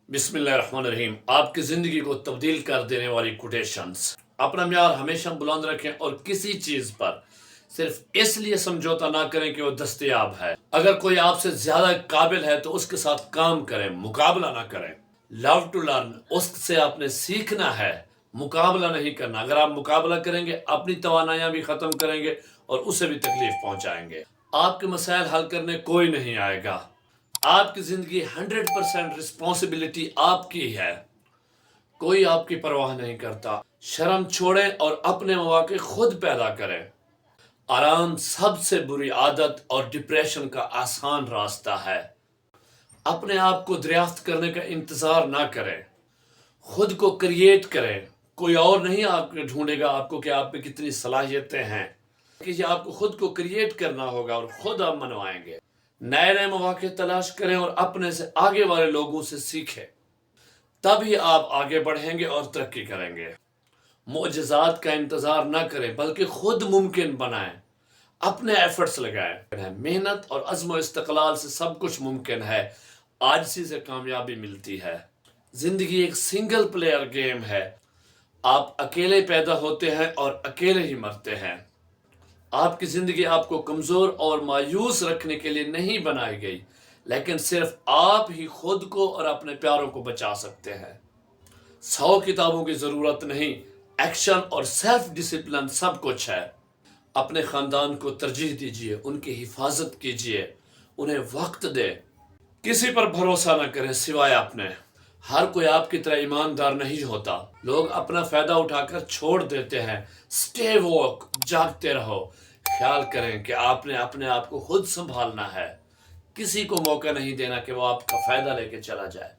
بسم اللہ الرحمن الرحیم۔ آپ کی زندگی کو تبدیل کر دینے والی کوٹیشنز۔ اپنا معیار ہمیشہ بلند رکھیں اور کسی چیز پر صرف اس لیے سمجھوتا نہ کریں کہ وہ دستیاب ہے۔ اگر کوئی آپ سے زیادہ قابل ہے تو اس کے ساتھ کام کریں، مقابلہ نہ کریں۔ لو ٹو لرن، اس سے آپ نے سیکھنا ہے، مقابلہ نہیں کرنا۔ اگر آپ مقابلہ کریں گے اپنی توانائیاں بھی ختم کریں گے اور اسے بھی تکلیف پہنچائیں گے۔ آپ کے مسائل حل کرنے کوئی نہیں آئے گا۔ آپ کی زندگی 100% رسپانسبلٹی آپ کی ہے، کوئی آپ کی پرواہ نہیں کرتا۔ شرم چھوڑیں اور اپنے مواقع خود پیدا کریں۔ آرام سب سے بری عادت اور ڈپریشن کا آسان راستہ ہے۔ اپنے آپ کو دریافت کرنے کا انتظار نہ کریں، خود کو کریٹ کریں۔ کوئی اور نہیں آپ کو ڈھونڈے گا آپ کو کہ آپ میں کتنی صلاحیتیں ہیں، کہ یہ آپ کو خود کو کریٹ کرنا ہوگا اور خود آپ منوائیں گے۔ نئے مواقع تلاش کریں اور اپنے سے آگے والے لوگوں سے سیکھیں، تبھی آپ آگے بڑھیں گے اور ترقی کریں گے۔ معجزات کا انتظار نہ کریں بلکہ خود ممکن بنائیں، اپنے ایفرٹس لگائیں۔ محنت اور عزم و استقلال سے سب کچھ ممکن ہے، عاجزی سے کامیابی ملتی ہے۔ زندگی ایک سنگل پلیئر گیم ہے، آپ اکیلے پیدا ہوتے ہیں اور اکیلے ہی مرتے ہیں۔ آپ کی زندگی آپ کو کمزور اور مایوس رکھنے کے لیے نہیں بنائی گئی، لیکن صرف آپ ہی خود کو اور اپنے پیاروں کو بچا سکتے ہیں۔ 100 کتابوں کی ضرورت نہیں، ایکشن اور سیلف ڈسپلن سب کچھ ہے۔ اپنے خاندان کو ترجیح دیجیے، ان کی حفاظت کیجیے، انہیں وقت دے۔ کسی پر بھروسہ نہ کریں سوائے اپنے۔ ہر کوئی آپ کی طرح ایماندار نہیں ہوتا، لوگ اپنا فائدہ اٹھا کر چھوڑ دیتے ہیں۔ سٹے ووک، جاگتے رہو، خیال کریں کہ آپ نے اپنے آپ کو خود سنبھالنا ہے، کسی کو موقع نہیں دینا کہ وہ آپ کا فائدہ لے کے چلا جائے۔